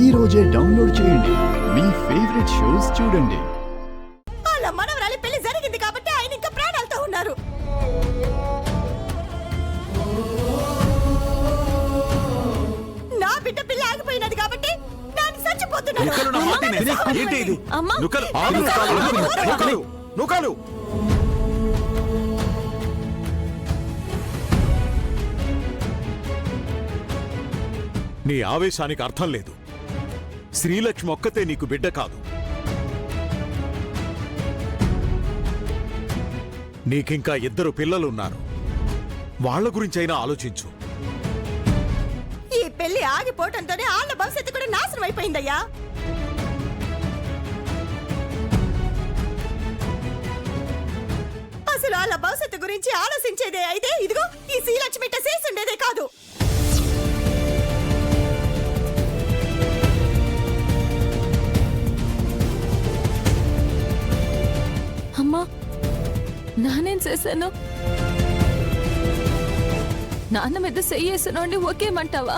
ఈ రోజే డౌన్లోడ్ చేయండి. మీ ఫేవరెట్ షోస్ చూడండి. వాళ్ళ మనవరాలి పెళ్లి జరిగింది కాబట్టి ఆయన ఇంకా ప్రాణాలతో ఉన్నారు. నా బిడ్డ పిల్ల ఆగిపోయినది కాబట్టి నేను చచ్చిపోతున్నాను. నీ ఆవేశానికి అర్థం లేదు. శ్రీలక్ష్మి ఒక్కతే నీకు బిడ్డ కాదు. నీకింకా 2 పిల్లలున్నారు. వాళ్ల గురించైనా ఆలోచించు. ఈ పెళ్లి ఆగిపోవటంతోనే వాళ్ళ భవిష్యత్తు కూడా నాశనం అయిపోయిందయ్యా. అసలు వాళ్ళ భవిష్యత్తు గురించి ఆలోచించేదే అయితే ఇదిగో ఈ శ్రీలక్ష్మి చేసి ఉండేదే కాదు. అమ్మా, నానేం చేశాను? నాన్న మీద చెయ్యేసినోండి ఒకేమంటావా?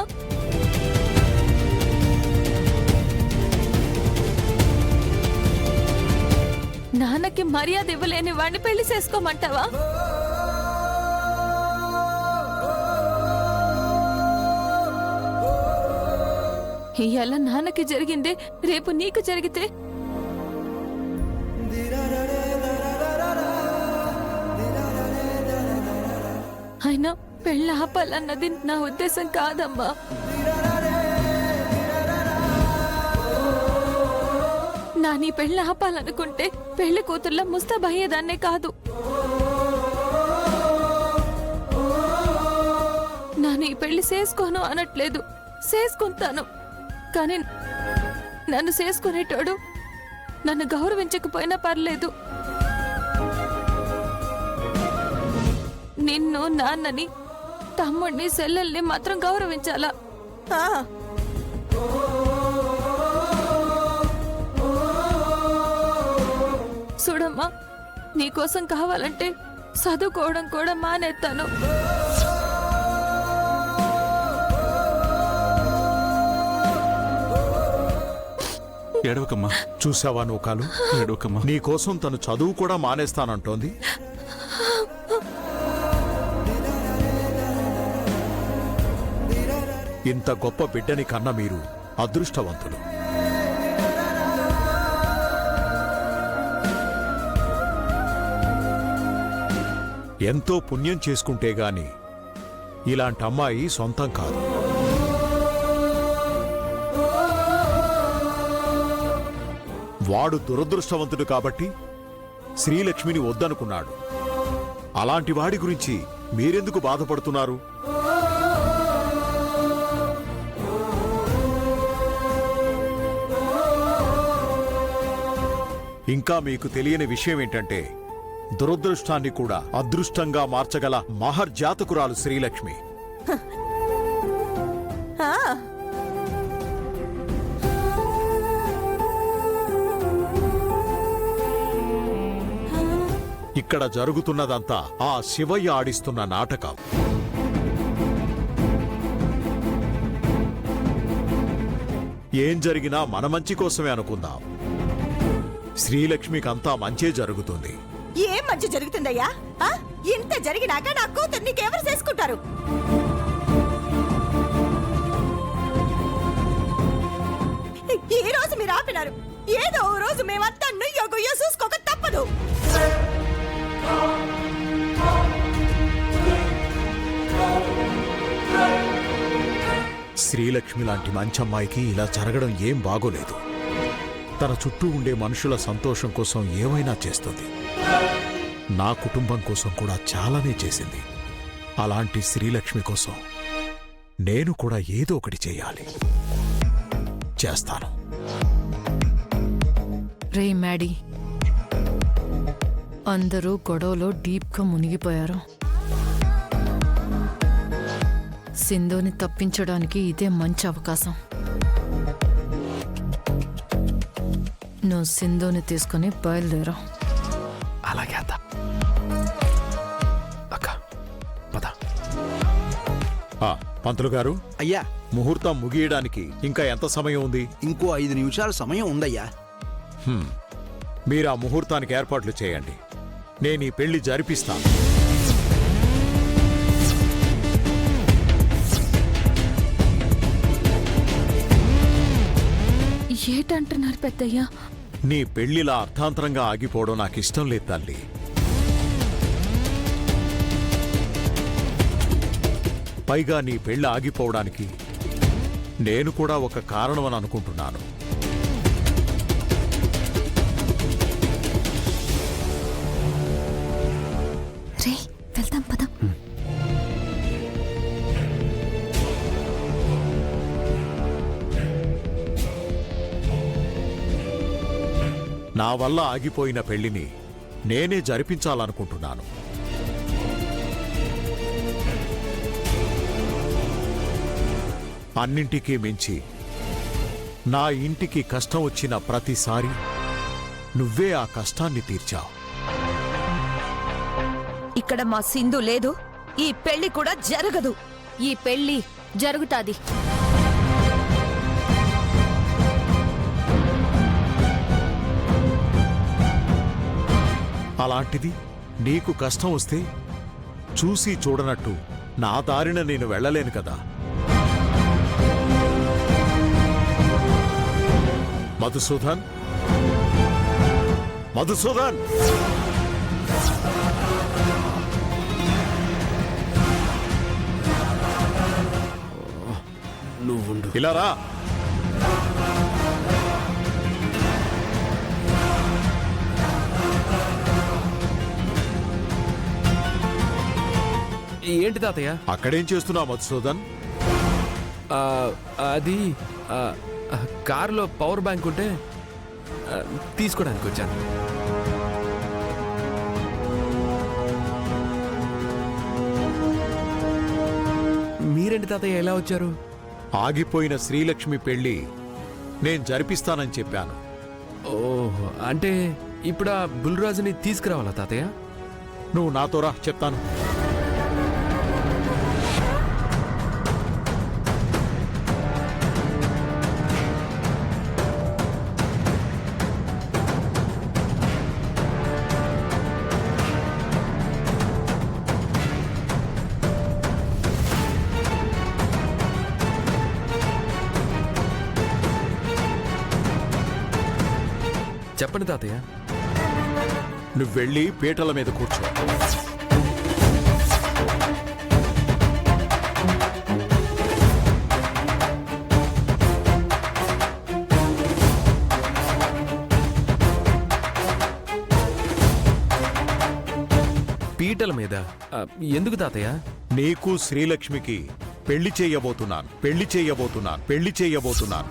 నాన్నకి మర్యాద ఇవ్వలేని వాడిని పెళ్లి చేసుకోమంటావా? ఇవాళ నాన్నకి జరిగిందే రేపు నీకు జరిగితే అయినా పెళ్ళి ఆపాలన్నది నా ఉద్దేశం కాదమ్మా. నా నీ పెళ్ళి ఆపాలనుకుంటే పెళ్లి కూతుర్లా ముస్తాబయ్యేదాన్నే కాదు. నా నీ పెళ్లి చేసుకోను అనట్లేదు, చేసుకుంటాను. కానీ నన్ను చేసుకునేటోడు నన్ను గౌరవించకపోయినా పర్లేదు. నిన్ను, నాన్నని, తమ్ముడిని, చెల్లెల్ని మాత్రం గౌరవించాలా? చూడమ్మా, నీకోసం కావాలంటే చదువుకోవడం కూడా మానేస్తాను. ఏడవకమ్మా. చూసావా నూకాలు? ఏడవకమ్మా. నీకోసం తను చదువు కూడా మానేస్తానంటోంది. ఇంత గొప్ప బిడ్డని కన్న మీరు అదృష్టవంతులు. ఎంతో పుణ్యం చేసుకుంటే గాని ఇలాంటి అమ్మాయి సొంతం కాదు. వాడు దురదృష్టవంతుడు కాబట్టి శ్రీలక్ష్మిని వద్దనుకున్నాడు. అలాంటి వాడి గురించి మీరెందుకు బాధపడుతున్నారు? ఇంకా మీకు తెలియని విషయం ఏంటంటే దురదృష్టాన్ని కూడా అదృష్టంగా మార్చగల మహర్జాతకురాలు శ్రీలక్ష్మి. ఇక్కడ జరుగుతున్నదంతా ఆ శివయ్య ఆడిస్తున్న నాటకం. ఏం జరిగినా మన మంచి కోసమే అనుకుందాం. శ్రీలక్ష్మికంతా మంచే జరుగుతుంది. ఏం మంచి జరుగుతుందయ్యా? ఇంత జరిగినాక నా కూతురు నీకెవరు చేసుకుంటారు? ఈ రోజు మీరు ఆపినారు, ఏదో ఓ రోజు మేమంతా నుయ్యో గుయ్యో చూసుకోక తప్పదు. శ్రీలక్ష్మి లాంటి మంచమ్మాయికి ఇలా జరగడం ఏం బాగోలేదు. తన చుట్టూ ఉండే మనుషుల సంతోషం కోసం ఏమైనా చేస్తుంది. నా కుటుంబం కోసం కూడా చాలానే చేసింది. అలాంటి శ్రీలక్ష్మి కోసం నేను కూడా ఏదో ఒకటి చేయాలి. చేస్తాను. రే మ్యాడీ, అందరూ గొడవలో డీప్గా మునిగిపోయారు. సింధుని తప్పించడానికి ఇదే మంచి అవకాశం. నువ్వు సింధుని తీసుకుని బయలుదేరా. అలాగే అత్త. అక్క పద. పంతులు గారు, అయ్యా ముహూర్తం ముగియడానికి ఇంకా ఎంత సమయం ఉంది? ఇంకో 5 నిమిషాల సమయం ఉందయ్యా. మీరు ఆ ముహూర్తానికి ఏర్పాట్లు చేయండి. నేను ఈ పెళ్లి జరిపిస్తాను. ఏటంటున్నారు పెద్దయ్య? నీ పెళ్లిలా అర్థాంతరంగా ఆగిపోవడం నాకిష్టం లేదు తల్లి. పైగా నీ పెళ్లి ఆగిపోవడానికి నేను కూడా ఒక కారణమని అనుకుంటున్నాను. రే వెళ్దాం పదం. నా వల్ల ఆగిపోయిన పెళ్లిని నేనే జరిపించాలనుకుంటున్నాను. అన్నింటికీ మించి నా ఇంటికి కష్టం వచ్చిన ప్రతిసారి నువ్వే ఆ కష్టాన్ని తీర్చావు. ఇక్కడ మా సింధు లేదు, ఈ పెళ్లి కూడా జరగదు. ఈ పెళ్లి జరుగుతాది. అలాంటిది నీకు కష్టం వస్తే చూసి చూడనట్టు నా దారిన నేను వెళ్ళలేను కదా. మధుసూదన్, మధుసూదన్, నువ్వుండు. ఇలా రా. ఏంటి తాతయ్య? అక్కడేం చేస్తున్నావు మధుసూదన్? ఆ, అది ఆ, ఆ, కారులో పవర్ బ్యాంక్ ఉంటే తీసుకోవడానికి వచ్చాను. మీరేంటి తాతయ్య ఎలా వచ్చారు? ఆగిపోయిన శ్రీలక్ష్మి పెళ్లి నేను జరిపిస్తానని చెప్పాను. ఓహో, అంటే ఇప్పుడు ఆ బుల్రాజుని తీసుకురావాలా తాతయ్య? నువ్వు నాతో రా, చెప్తాను. చెప్పండి తాతయ్య. నువ్వెళ్ళి పీటల మీద కూర్చో. పీటల మీద ఎందుకు తాతయ్య? నీకు శ్రీలక్ష్మికి పెళ్లి చేయబోతున్నాను, పెళ్లి చేయబోతున్నాను, పెళ్లి చేయబోతున్నాను.